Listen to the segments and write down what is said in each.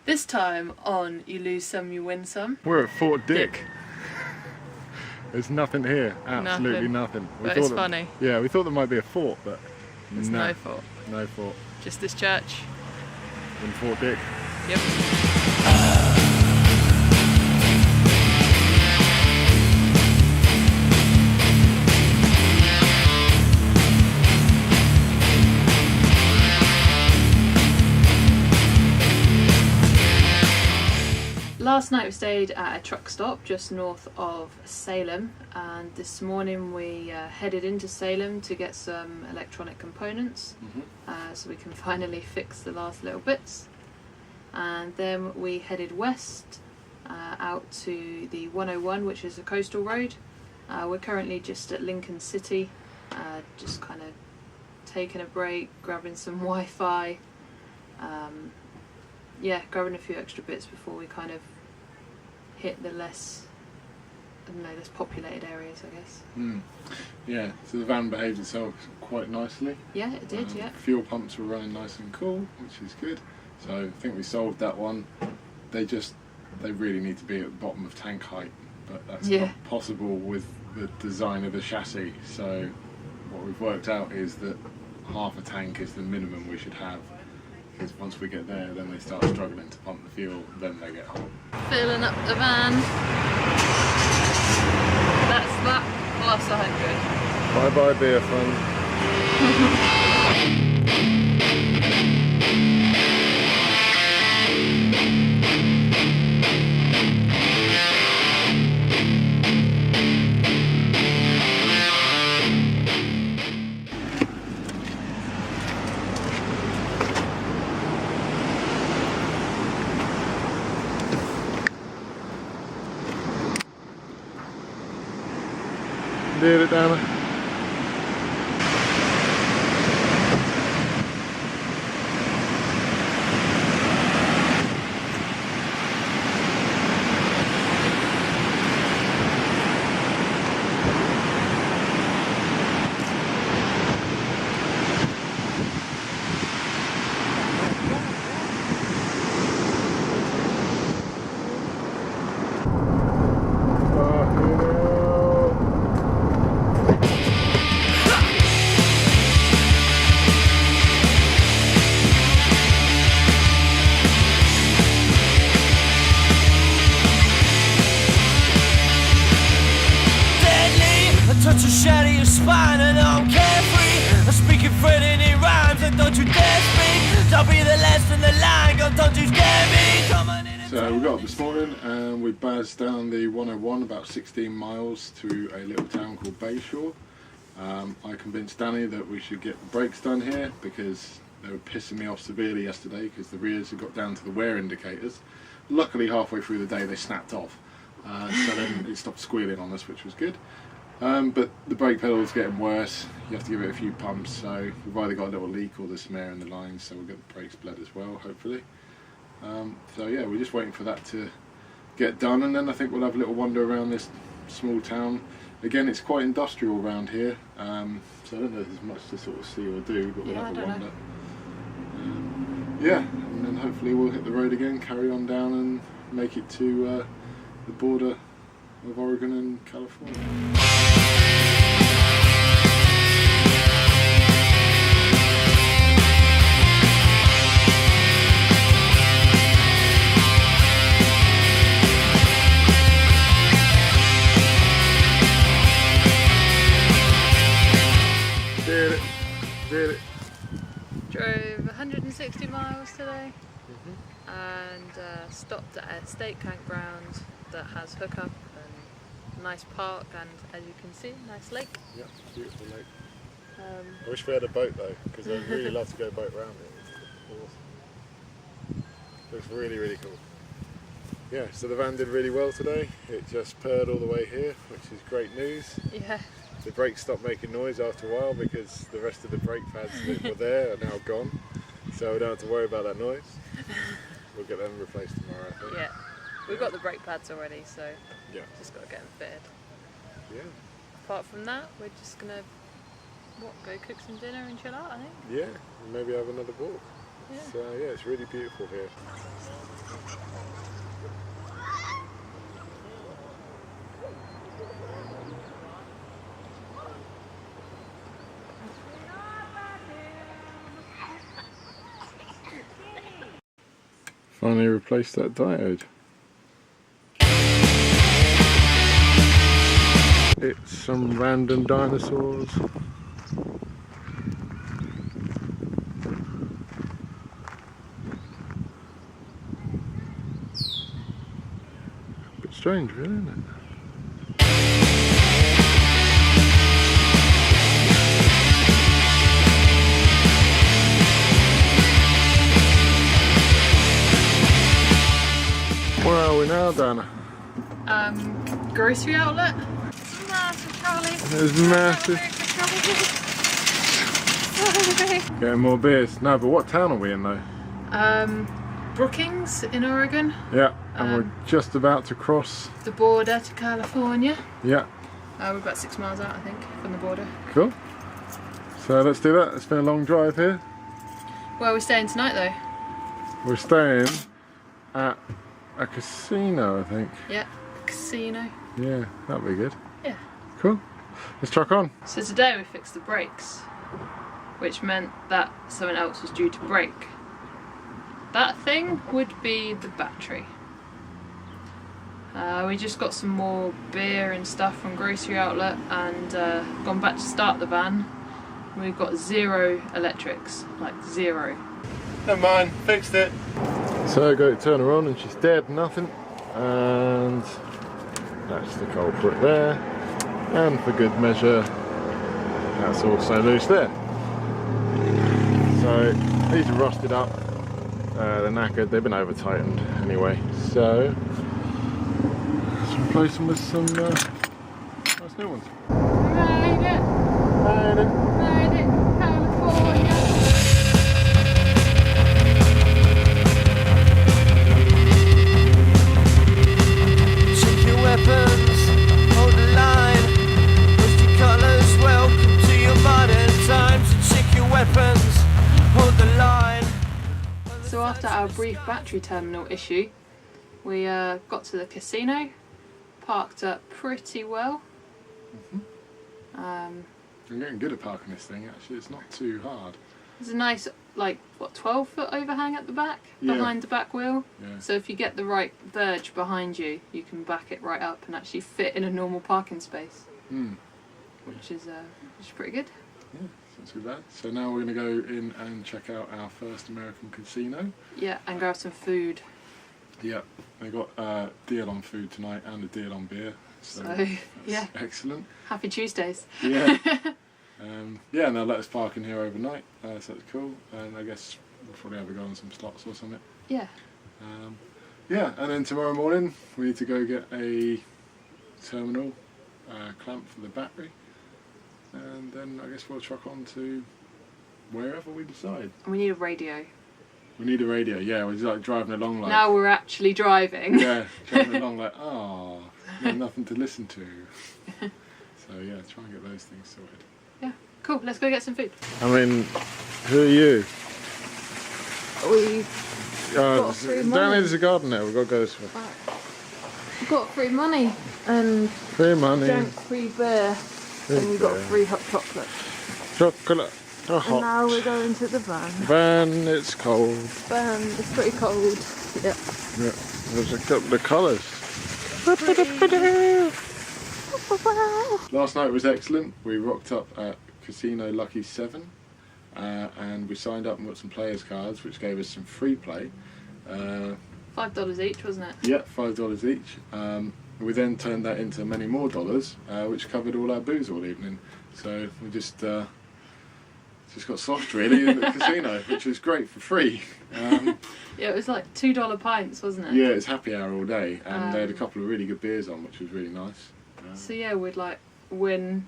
This time on You Lose Some, You Win Some. We're at Fort Dick. There's nothing here, absolutely nothing. But it's funny. Yeah, we thought there might be a fort, but There's no fort. No fort. Just this church. In Fort Dick. Yep. Last night we stayed at a truck stop just north of Salem, and this morning we headed into Salem to get some electronic components so we can finally fix the last little bits. And then we headed west out to the 101, which is a coastal road. We're currently just at Lincoln City, just kind of taking a break, grabbing some Wi-Fi, grabbing a few extra bits before we kind of hit the less populated areas, I guess. Yeah, so the van behaved itself quite nicely. Yeah, it did, yeah. Fuel pumps were running nice and cool, which is good. So I think we solved that one. They really need to be at the bottom of tank height, but that's not possible with the design of the chassis. So what we've worked out is that half a tank is the minimum we should have. Because once we get there, then they start struggling to pump the fuel, then they get hot. Filling up the van. That's that plus 100. Bye bye beer fun. Did it, Danni. Touch a shadow your spine and I'm carefree. I'm speaking threatening rhymes and don't you dare speak. Don't be the last in the line, God, don't you scare me. Come on in. So we got up this morning and we buzzed down the 101 about 16 miles to a little town called Bayshore. I convinced Danni that we should get the brakes done here because they were pissing me off severely yesterday because the rears had got down to the wear indicators. Luckily halfway through the day they snapped off, so then it stopped squealing on us, which was good. But the brake pedal's getting worse, you have to give it a few pumps, so we've either got a little leak or there's some air in the lines, so we'll get the brakes bled as well, hopefully. So yeah, we're just waiting for that to get done, and then I think we'll have a little wander around this small town. Again, it's quite industrial around here, so I don't know if there's much to sort of see or do, but we'll have a wander. And then hopefully we'll hit the road again, carry on down and make it to the border of Oregon and California. Did it. Drove 160 miles today and stopped at a state campground that has hookup and nice park and, as you can see, nice lake. Yeah, beautiful lake. I wish we had a boat though, because I'd really love to go boat around it. It's awesome. Looks really, really cool. Yeah, so the van did really well today. It just purred all the way here, which is great news. Yeah. The brakes stopped making noise after a while because the rest of the brake pads that were there are now gone, so we don't have to worry about that noise. We'll get them replaced tomorrow, I think. Yeah, we've got the brake pads already, so yeah, just got to get them fitted. Yeah. Apart from that, we're just gonna go cook some dinner and chill out, I think. Yeah, and maybe have another walk. Yeah. So yeah, it's really beautiful here. Finally replaced that diode. It's some random dinosaurs. Bit strange, really, isn't it? Where are we now, Dana? Grocery outlet. It's massive, Charlie. It's massive. Getting more beers. No, but what town are we in though? Brookings in Oregon. Yeah, and we're just about to cross the border to California. Yeah. We're about 6 miles out, I think, from the border. Cool. So let's do that. It's been a long drive here. Where are we staying tonight, though? We're staying at a casino, I think. Yeah, casino. Yeah, that'll be good. Yeah. Cool. Let's truck on. So today we fixed the brakes, which meant that something else was due to break. That thing would be the battery. We just got some more beer and stuff from grocery outlet and gone back to start the van. We've got 0 electrics, like 0. Never mind, fixed it. So I go to turn her on and she's dead, nothing. And that's the culprit there. And for good measure, that's also loose there. So these are rusted up. They're knackered, they've been over tightened anyway. So let's replace them with some nice new ones. Made it! Made it! Made it! California! Check your weapons, hold the line. Rusty colours, welcome to your modern times. Check your weapons, hold the line. So after our brief battery terminal issue, we got to the casino, parked up pretty well. I'm getting good at parking this thing actually, it's not too hard. There's a nice, like, what, 12-foot overhang at the back, Yeah. behind the back wheel. Yeah. So if you get the right verge behind you, you can back it right up and actually fit in a normal parking space, which is pretty good. Yeah, it's not too bad. So now we're going to go in and check out our first American casino. Yeah, and grab some food. Yeah, they got a deal on food tonight and a deal on beer. So yeah, excellent. happy Tuesdays. Yeah. Yeah, and they'll let us park in here overnight, so that's cool. And I guess we'll probably have a go on some slots or something. Yeah. Yeah, and then tomorrow morning we need to go get a terminal clamp for the battery, and then I guess we'll truck on to wherever we decide. And we need a radio. We need a radio, yeah, we're just like driving along like... Now we're actually driving. Yeah, driving along like, oh, there's nothing to listen to. So yeah, try and get those things sorted. Yeah, cool, let's go get some food. I mean, who are you? We got free money. Danny's a garden there, we've got to go this way. We got free money and Free money. drank free beer and we got free hot chocolate. Chocolate. Oh, And hot. now we're going to the van. Van, it's cold. It's pretty cold. Yeah. Yeah, there's a couple of colours. Last night was excellent. We rocked up at Casino Lucky 7 and we signed up and got some players cards which gave us some free play. $5 each, wasn't it? Yeah, $5 each. We then turned that into many more dollars which covered all our booze all evening. So we just got sloshed really in the casino, which was great for free. Yeah, it was like $2 pints, wasn't it? Yeah, it's happy hour all day, and they had a couple of really good beers on, which was really nice. So yeah, we'd like win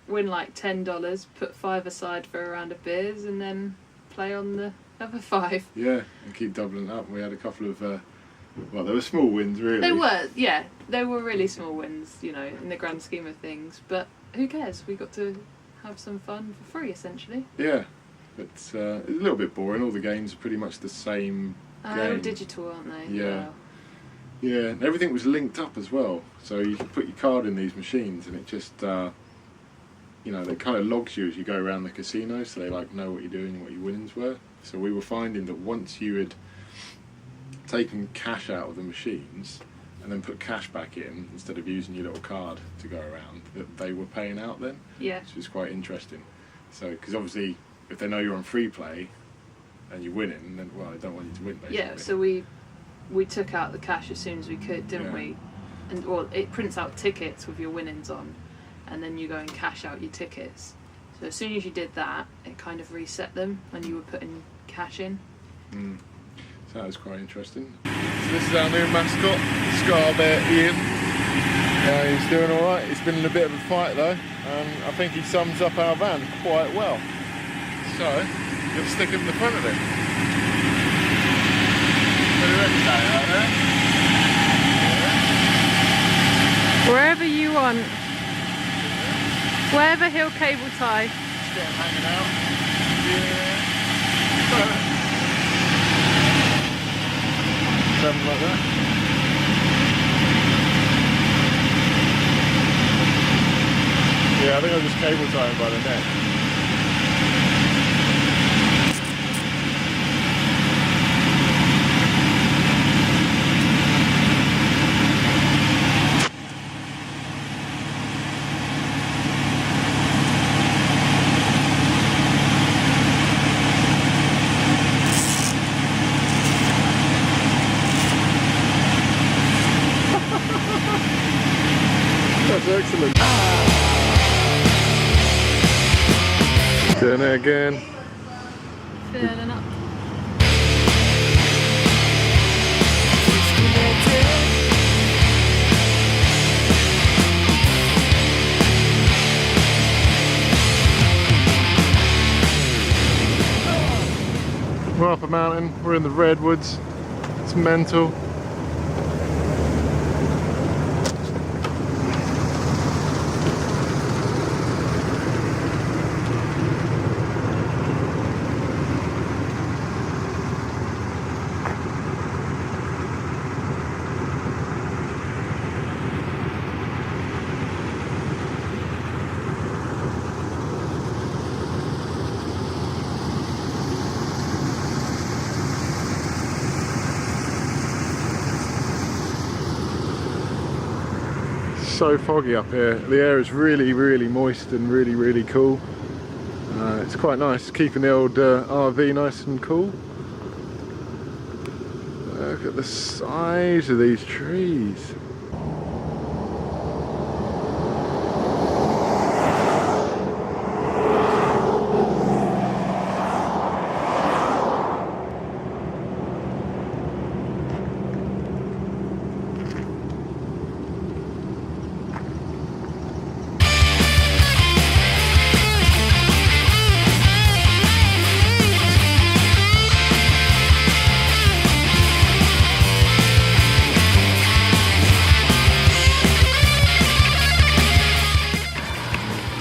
like $10, put 5 aside for a round of beers, and then play on the other 5. Yeah, and keep doubling it up. We had a couple of, well, they were small wins really. They were, yeah, they were really small wins, you know, in the grand scheme of things. But who cares? We got to have some fun for free, essentially. Yeah, but it's a little bit boring. All the games are pretty much the same All game. digital, aren't they? Yeah. Yeah, and everything was linked up as well. So you could put your card in these machines, and it just, you know, it kind of logs you as you go around the casino, so they like know what you're doing and what your winnings were. So we were finding that once you had taken cash out of the machines and then put cash back in instead of using your little card to go around, that they were paying out then. Yeah. Which was quite interesting. So, because obviously, if they know you're on free play and you're winning, then well, they don't want you to win. Basically. Yeah. So we took out the cash as soon as we could, didn't we? And well, it prints out tickets with your winnings on, and then you go and cash out your tickets. So as soon as you did that, it kind of reset them when you were putting cash in. Mm. So that was quite interesting. So this is our new mascot, Scar Bear Ian. He's doing alright. He's been in a bit of a fight though, and I think he sums up our van quite well. So, you'll stick him in the front of it. What do you reckon, Danni, out there? Yeah. Wherever you want. Wherever he'll cable tie. Just get him hanging out. Yeah. Something like that. Yeah, I think I'll just cable tie him by the neck. That's excellent. Doing it again. Filling up. We're up a mountain, we're in the redwoods, it's mental. So foggy up here. The air is really, really moist and really, really cool. It's quite nice, keeping the old RV nice and cool. Look at the size of these trees.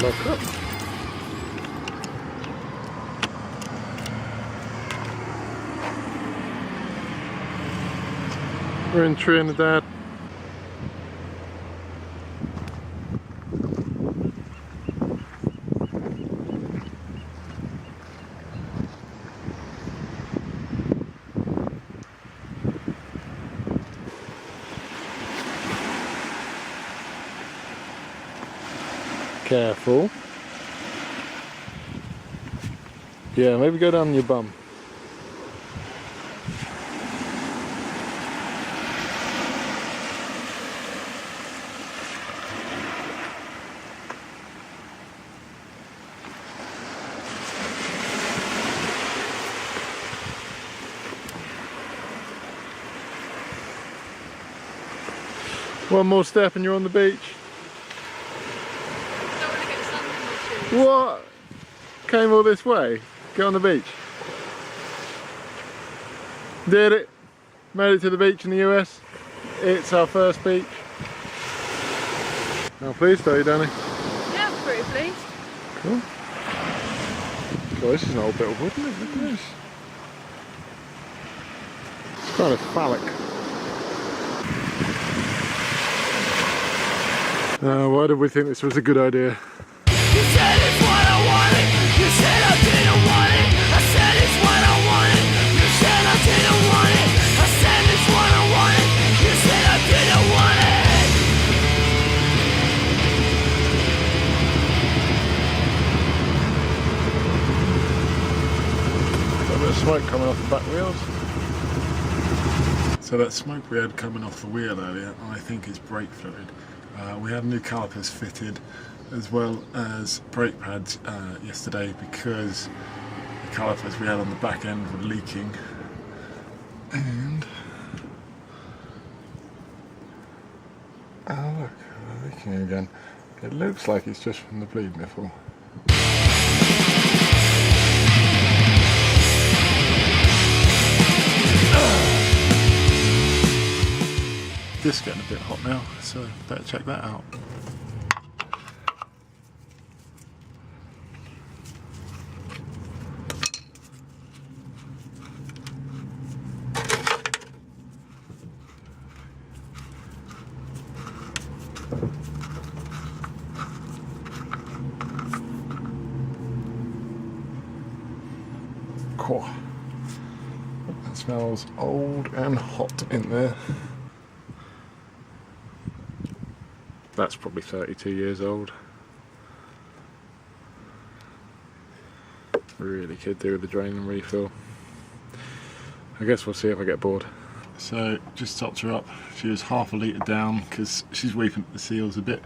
Look up. We're in Trinidad. Careful. Yeah, maybe go down your bum. One more step and you're on the beach. What? Came all this way? Get on the beach. Did it. Made it to the beach in the US. It's our first beach. How pleased are you, Danni? Yeah, I'm pretty pleased. Cool. Well, this is an old bit of wood, isn't it? Look at this. It's kind of phallic. Why did we think this was a good idea? You said it's what I wanted. You said I didn't want it. I said it's what I wanted. You said I didn't want it. I said it's what I wanted. You said I didn't want it. A bit of smoke coming off the back wheels. So that smoke we had coming off the wheel earlier, I think is brake fluid. We had new calipers fitted as well as brake pads yesterday because the calipers we had on the back end were leaking. And oh look, they're leaking again. It looks like it's just from the bleed nipple. This is getting a bit hot now, so better check that out. Cool. That smells old and hot in there. That's probably 32 years old. Really could do with the drain and refill. I guess we'll see if I get bored. So just topped her up. She was half a litre down because she's weeping at the seals a bit.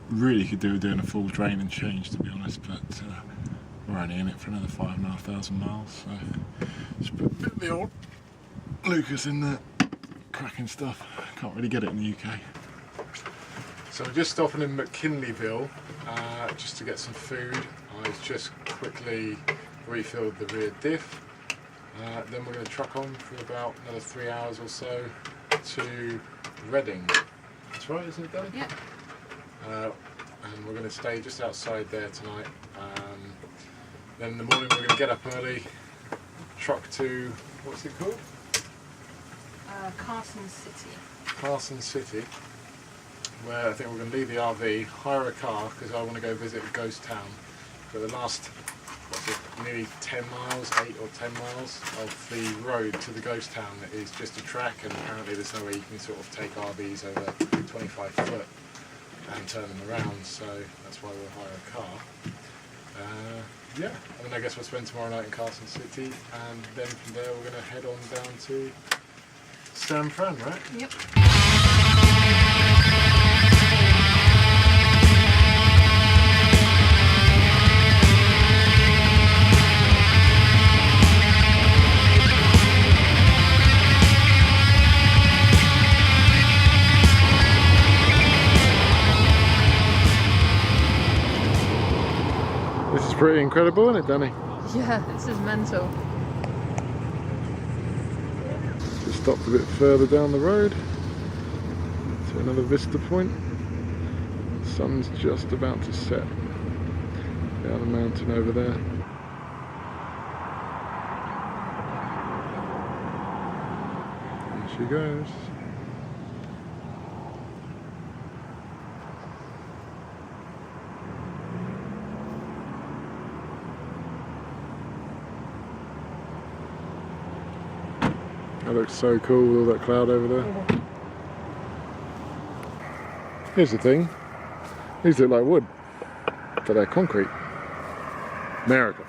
Really could do with doing a full drain and change, to be honest, but we're only in it for another 5,500 miles. So just put a bit of the old Lucas in there. Cracking stuff. Can't really get it in the UK. So we're just stopping in McKinleyville just to get some food. I've just quickly refilled the rear diff. Then we're going to truck on for about another 3 hours or so to Reading. That's right, isn't it, Dan? Yep. And we're going to stay just outside there tonight. Then in the morning we're going to get up early, truck to, what's it called? Carson City. Carson City, where I think we're going to leave the RV, hire a car because I want to go visit a ghost town. For the last, what's it, nearly 10 miles, 8 or 10 miles of the road to the ghost town is just a track, and apparently there's no way you can sort of take RVs over 25 foot and turn them around, so that's why we'll hire a car. Yeah, and then I guess we'll spend tomorrow night in Carson City, and then from there we're going to head on down to San Fran, right? Yep. This is pretty incredible, isn't it, Danny? Yeah, this is mental. Just stopped a bit further down the road to another vista point. The sun's just about to set down the mountain over there. There she goes. That looks so cool with all that cloud over there. Here's the thing, these look like wood, but they're concrete. America.